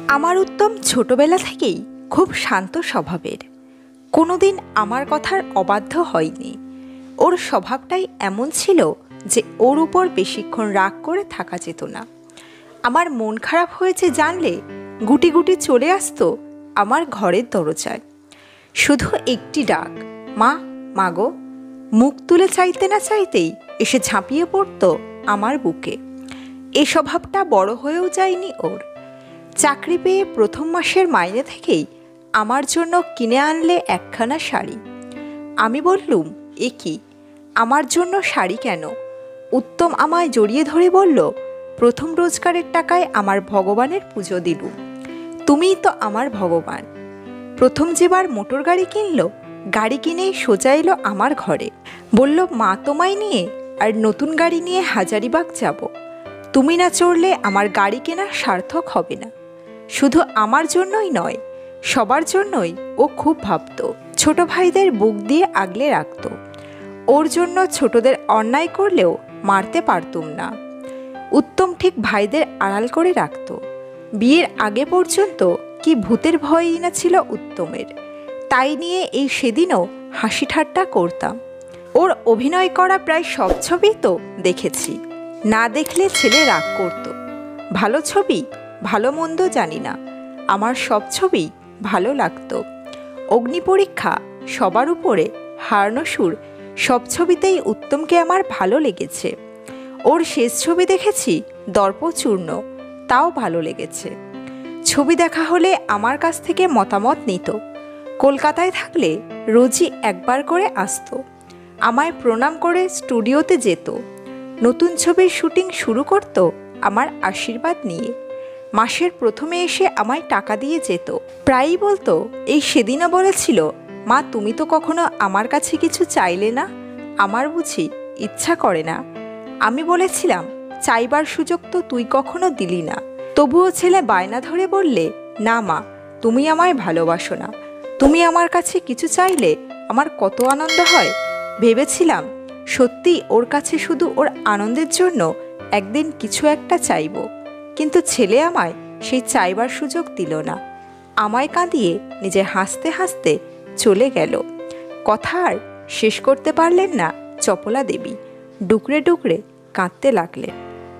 আমার উত্তম ছোটবেলা থেকেই খুব শান্ত স্বভাবের। কোনোদিন আমার কথার অবাধ্য হয়নি। ওর স্বভাবটাই এমন ছিল যে ওর উপর বেশিক্ষণ রাগ করে থাকা যেত না। আমার মন খারাপ হয়েছে জানলে গুটি গুটি চলে আসতো আমার ঘরের দরজায়। শুধু একটি ডাক, মা, মাগো। মুখ তুলে চাইতে না চাইতেই এসে ঝাঁপিয়ে পড়তো আমার বুকে। এ স্বভাবটা বড় হয়েও যায়নি ওর। চাকরি পেয়ে প্রথম মাসের মাইনে থেকেই আমার জন্য কিনে আনলে একখানা শাড়ি। আমি বললুম, এ কি, আমার জন্য শাড়ি কেন? উত্তম আমায় জড়িয়ে ধরে বলল, প্রথম রোজগারের টাকায় আমার ভগবানের পুজো দিলুম। তুমিই তো আমার ভগবান। প্রথম যেবার মোটর গাড়ি কিনল, গাড়ি কিনেই সোজা এলো আমার ঘরে। বলল, মা তোমায় নিয়ে আর নতুন গাড়ি নিয়ে হাজারিবাগ যাব। তুমি না চড়লে আমার গাড়ি কেনা সার্থক হবে না। শুধু আমার জন্যই নয়, সবার জন্যই ও খুব ভাবত। ছোট ভাইদের বুক দিয়ে আগলে রাখত। ওর জন্য ছোটদের অন্যায় করলেও মারতে পারতুম না। উত্তম ঠিক ভাইদের আড়াল করে রাখত। বিয়ের আগে পর্যন্ত কি ভূতের ভয়ই না ছিল উত্তমের। তাই নিয়ে এই সেদিনও হাসি ঠাট্টা করতাম। ওর অভিনয় করা প্রায় সব ছবি তো দেখেছি। না দেখলে ছেলে রাগ করত। ভালো ছবি, ভালো মন্দ জানি না, আমার সব ছবি ভালো লাগতো। অগ্নিপরীক্ষা, সবার উপরে, হার্নসুর, সব ছবিতেই উত্তমকে আমার ভালো লেগেছে। ওর শেষ ছবি দেখেছি দর্পচূর্ণ, তাও ভালো লেগেছে। ছবি দেখা হলে আমার কাছ থেকে মতামত নিত। কলকাতায় থাকলে রোজই একবার করে আসতো। আমায় প্রণাম করে স্টুডিওতে যেত। নতুন ছবির শুটিং শুরু করত আমার আশীর্বাদ নিয়ে। মাসের প্রথমে এসে আমায় টাকা দিয়ে যেত। প্রায়ই বলতো, এই সেদিনও বলেছিল, মা তুমি তো কখনো আমার কাছে কিছু চাইলে না, আমার বুঝি ইচ্ছা করে না? আমি বলেছিলাম, চাইবার সুযোগ তো তুই কখনো দিলি না। তবুও ছেলে বায়না ধরে বললে, না মা, তুমি আমায় ভালোবাসো না। তুমি আমার কাছে কিছু চাইলে আমার কত আনন্দ হয়। ভেবেছিলাম সত্যি ওর কাছে শুধু ওর আনন্দের জন্য একদিন কিছু একটা চাইব। কিন্তু ছেলে আমায় সেই চাইবার সুযোগ দিল না। আমায় কাঁদিয়ে নিজে হাসতে হাসতে চলে গেল। কথা আর শেষ করতে পারলেন না চপলা দেবী। ডুকরে ডুকরে কাঁদতে লাগলেন।